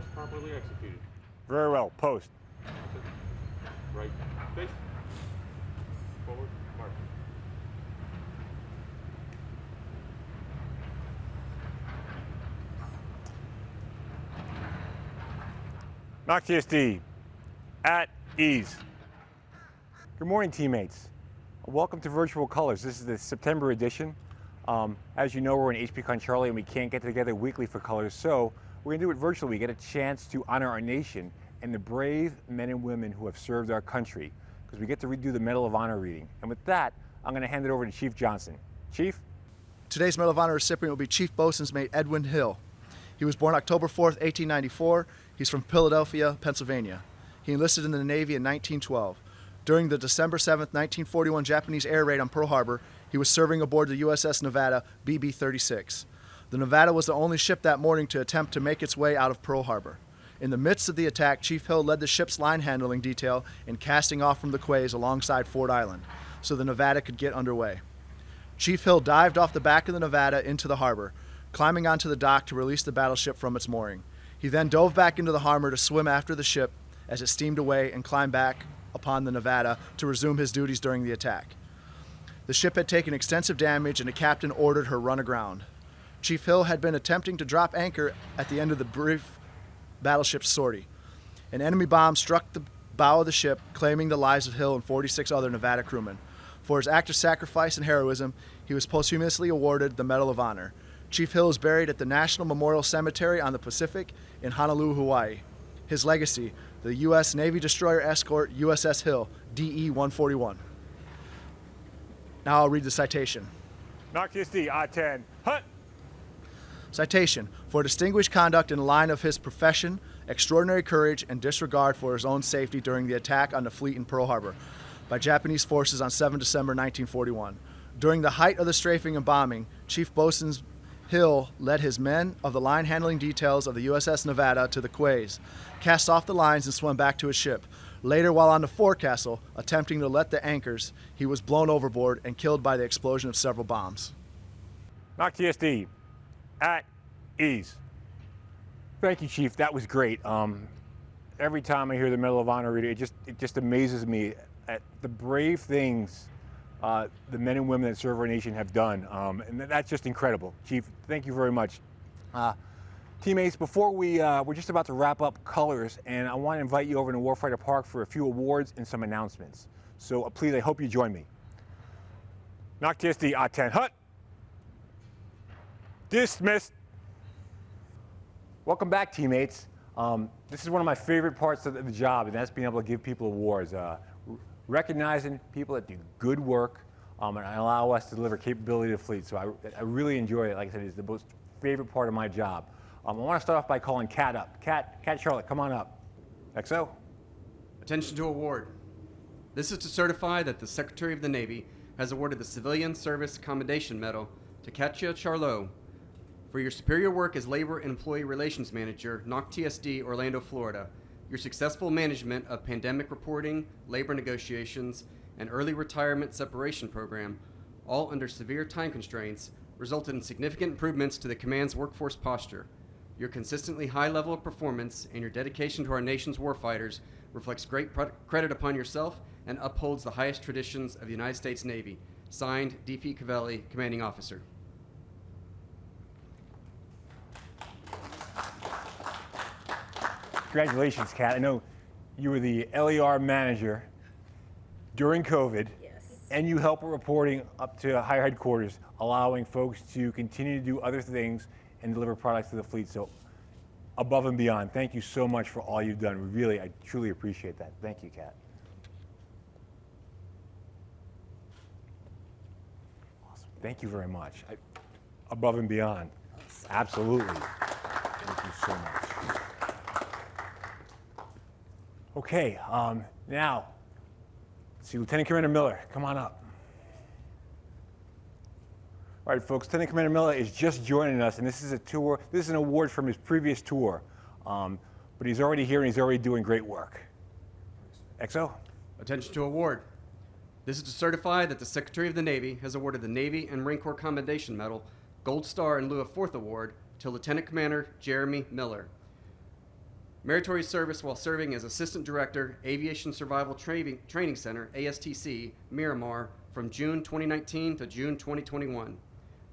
was properly executed. Very well. Post. Right face. Forward. Mark. NAWCTSD, at ease. Good morning, teammates. Welcome to Virtual Colors. This is the September edition. As you know, we're in HPCon Charlie and we can't get together weekly for colors, so we're gonna do it virtually. We get a chance to honor our nation and the brave men and women who have served our country, because we get to redo the Medal of Honor reading. And with that, I'm gonna hand it over to Chief Johnson. Chief? Today's Medal of Honor recipient will be Chief Boatswain's Mate Edwin Hill. He was born October 4th, 1894. He's from Philadelphia, Pennsylvania. He enlisted in the Navy in 1912. During the December 7th, 1941 Japanese air raid on Pearl Harbor, he was serving aboard the USS Nevada BB-36. The Nevada was the only ship that morning to attempt to make its way out of Pearl Harbor. In the midst of the attack, Chief Hill led the ship's line handling detail in casting off from the quays alongside Ford Island, so the Nevada could get underway. Chief Hill dived off the back of the Nevada into the harbor, climbing onto the dock to release the battleship from its mooring. He then dove back into the harbor to swim after the ship as it steamed away and climbed back upon the Nevada to resume his duties during the attack. The ship had taken extensive damage and the captain ordered her run aground. Chief Hill had been attempting to drop anchor at the end of the brief battleship's sortie. An enemy bomb struck the bow of the ship, claiming the lives of Hill and 46 other Nevada crewmen. For his act of sacrifice and heroism, he was posthumously awarded the Medal of Honor. Chief Hill is buried at the National Memorial Cemetery on the Pacific in Honolulu, Hawaii. His legacy, the U.S. Navy destroyer escort USS Hill, DE-141. Now I'll read the citation. NAWCTSD, I-10, hut! Citation: for distinguished conduct in the line of his profession, extraordinary courage, and disregard for his own safety during the attack on the fleet in Pearl Harbor by Japanese forces on 7 December 1941. During the height of the strafing and bombing, Chief Boatswain Hill led his men of the line handling details of the USS Nevada to the quays, cast off the lines and swam back to his ship. Later, while on the forecastle, attempting to let the anchors, he was blown overboard and killed by the explosion of several bombs. NAWCTSD, at ease. Thank you, Chief. That was great. Every time I hear the Medal of Honor reading, it just amazes me at the brave things the men and women that serve our nation have done, and that's just incredible. Chief, thank you very much. Teammates, before we're just about to wrap up colors, and I want to invite you over to Warfighter Park for a few awards and some announcements. So please, I hope you join me. NAWCTSD, I-10, hut! Dismissed. Welcome back, teammates. This is one of my favorite parts of the job, and that's being able to give people awards. Recognizing people that do good work and allow us to deliver capability to the fleet. So I really enjoy it. Like I said, it's the most favorite part of my job. I want to start off by calling Kat up. Kat Charlotte, come on up. XO. Attention to award. This is to certify that the Secretary of the Navy has awarded the Civilian Service Commendation Medal to Katya Charlot for your superior work as Labor and Employee Relations Manager, NAWCTSD, Orlando, Florida. Your successful management of pandemic reporting, labor negotiations, and early retirement separation program, all under severe time constraints, resulted in significant improvements to the command's workforce posture. Your consistently high level of performance and your dedication to our nation's warfighters reflects great credit upon yourself and upholds the highest traditions of the United States Navy. Signed, DP Covelli, Commanding Officer. Congratulations, Kat. I know you were the LER manager during COVID. Yes. And you help with reporting up to higher headquarters, allowing folks to continue to do other things and deliver products to the fleet. So above and beyond, thank you so much for all you've done. I truly appreciate that. Thank you, Kat. Awesome. Thank you very much. Above and beyond. Absolutely. Thank you so much. Okay, now, let's see, Lieutenant Commander Miller, come on up. All right, folks, Lieutenant Commander Miller is just joining us, and this is an award from his previous tour, but he's already here and he's already doing great work. XO? Attention to award. This is to certify that the Secretary of the Navy has awarded the Navy and Marine Corps Commendation Medal, Gold Star in lieu of 4th Award, to Lieutenant Commander Jeremy Miller. Meritorious service while serving as Assistant Director, Aviation Survival Training Center, ASTC, Miramar, from June 2019 to June 2021.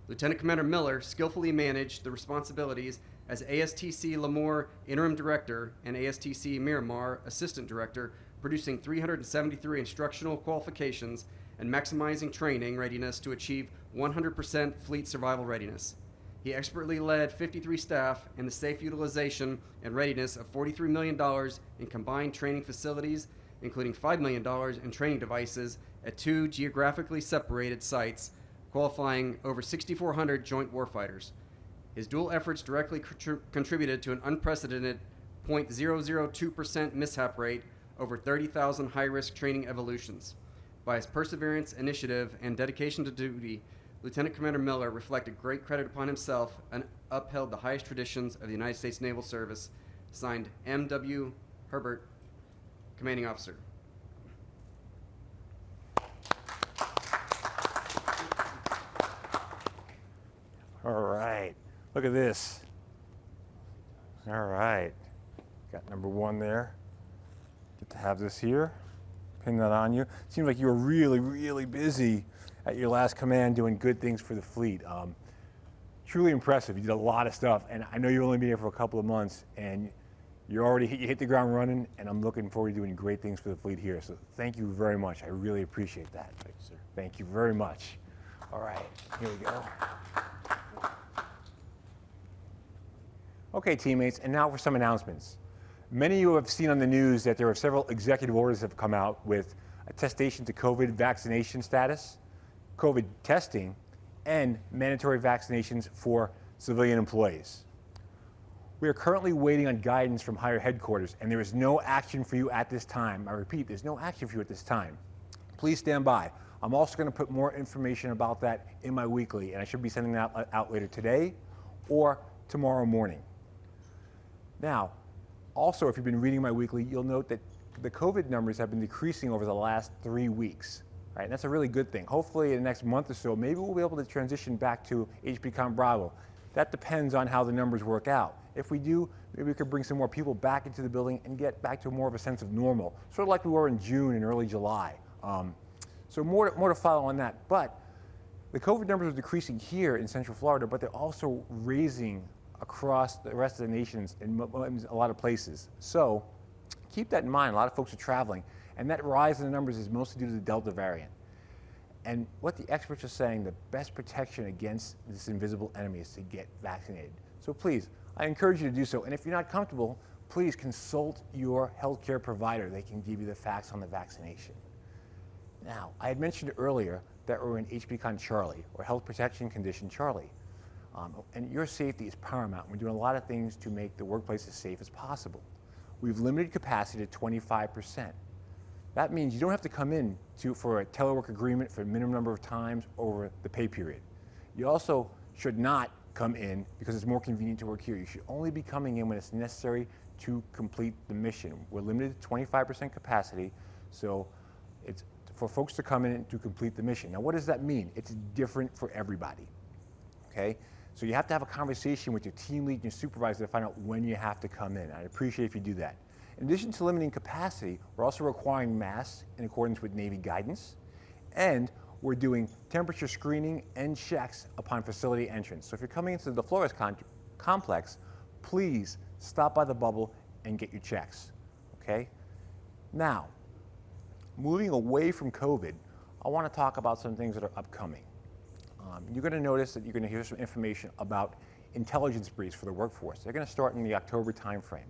Lieutenant Commander Miller skillfully managed the responsibilities as ASTC Lemoore Interim Director and ASTC Miramar Assistant Director, producing 373 instructional qualifications and maximizing training readiness to achieve 100% fleet survival readiness. He expertly led 53 staff in the safe utilization and readiness of $43 million in combined training facilities, including $5 million in training devices at 2 geographically separated sites, qualifying over 6,400 joint warfighters. His dual efforts directly contributed to an unprecedented 0.002% mishap rate over 30,000 high-risk training evolutions. By his perseverance, initiative, and dedication to duty, Lieutenant Commander Miller reflected great credit upon himself and upheld the highest traditions of the United States Naval Service. Signed, M.W. Herbert, Commanding Officer. All right, look at this. All right, got number 1 there. Get to have this here, pin that on you. Seems like you were really, really busy at your last command doing good things for the fleet. Truly impressive. You did a lot of stuff, and I know you've only been here for a couple of months, and you hit the ground running, and I'm looking forward to doing great things for the fleet here. So thank you very much. I really appreciate that. Thank you, sir. Thank you very much. All right, here we go. Okay, teammates, and now for some announcements. Many of you have seen on the news that there are several executive orders that have come out with attestation to COVID vaccination status, COVID testing, and mandatory vaccinations for civilian employees. We are currently waiting on guidance from higher headquarters, and there is no action for you at this time. I repeat, there's no action for you at this time. Please stand by. I'm also going to put more information about that in my weekly, and I should be sending that out later today or tomorrow morning. Now, also, if you've been reading my weekly, you'll note that the COVID numbers have been decreasing over the last 3 weeks. Right? And that's a really good thing. Hopefully in the next month or so, maybe we'll be able to transition back to HPCOM Bravo. That depends on how the numbers work out. If we do, maybe we could bring some more people back into the building and get back to more of a sense of normal, sort of like we were in June and early July. So more to follow on that. But the COVID numbers are decreasing here in Central Florida, but they're also raising across the rest of the nations in a lot of places. So keep that in mind. A lot of folks are traveling. And that rise in the numbers is mostly due to the Delta variant. And what the experts are saying, the best protection against this invisible enemy is to get vaccinated. So please, I encourage you to do so. And if you're not comfortable, please consult your healthcare provider. They can give you the facts on the vaccination. Now, I had mentioned earlier that we're in HPCON Charlie, or Health Protection Condition Charlie. And your safety is paramount. We're doing a lot of things to make the workplace as safe as possible. We've limited capacity to 25%. That means you don't have to come in for a telework agreement for a minimum number of times over the pay period. You also should not come in because it's more convenient to work here. You should only be coming in when it's necessary to complete the mission. We're limited to 25% capacity, so it's for folks to come in to complete the mission. Now, what does that mean? It's different for everybody, okay? So you have to have a conversation with your team lead and your supervisor to find out when you have to come in. I'd appreciate if you do that. In addition to limiting capacity, we're also requiring masks in accordance with Navy guidance, and we're doing temperature screening and checks upon facility entrance. So if you're coming into the Flores complex, please stop by the bubble and get your checks, okay? Now, moving away from COVID, I want to talk about some things that are upcoming. You're going to notice that you're going to hear some information about intelligence briefs for the workforce. They're going to start in the October timeframe.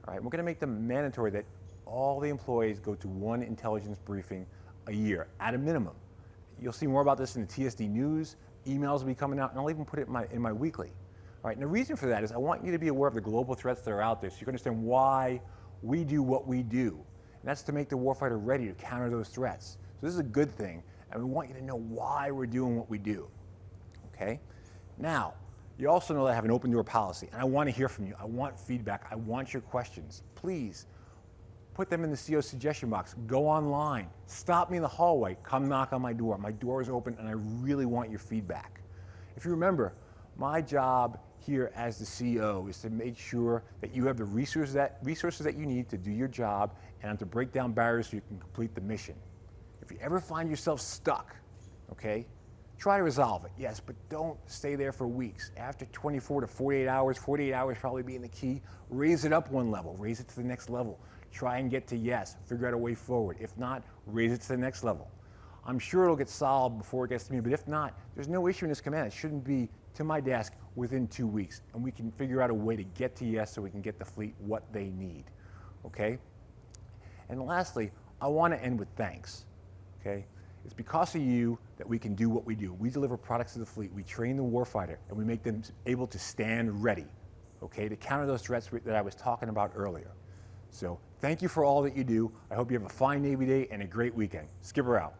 All right, we're going to make them mandatory that all the employees go to one intelligence briefing a year at a minimum. You'll see more about this in the TSD news. Emails will be coming out, and I'll even put it in my weekly. All right, and the reason for that is I want you to be aware of the global threats that are out there so you can understand why we do what we do. And that's to make the warfighter ready to counter those threats. So this is a good thing, and we want you to know why we're doing what we do. Okay? Now, you also know that I have an open door policy, and I want to hear from you. I want feedback. I want your questions. Please put them in the CO suggestion box. Go online. Stop me in the hallway. Come knock on my door. My door is open, and I really want your feedback. If you remember, my job here as the CEO is to make sure that you have the resources that you need to do your job and to break down barriers so you can complete the mission. If you ever find yourself stuck, okay, try to resolve it, yes, but don't stay there for weeks. After 24 to 48 hours probably being the key, raise it up one level, raise it to the next level. Try and get to yes, figure out a way forward. If not, raise it to the next level. I'm sure it'll get solved before it gets to me, but if not, there's no issue in this command. It shouldn't be to my desk within 2 weeks, and we can figure out a way to get to yes so we can get the fleet what they need, okay? And lastly, I want to end with thanks, okay? It's because of you that we can do what we do. We deliver products to the fleet, we train the warfighter, and we make them able to stand ready, okay, to counter those threats that I was talking about earlier. So thank you for all that you do. I hope you have a fine Navy Day and a great weekend. Skipper out.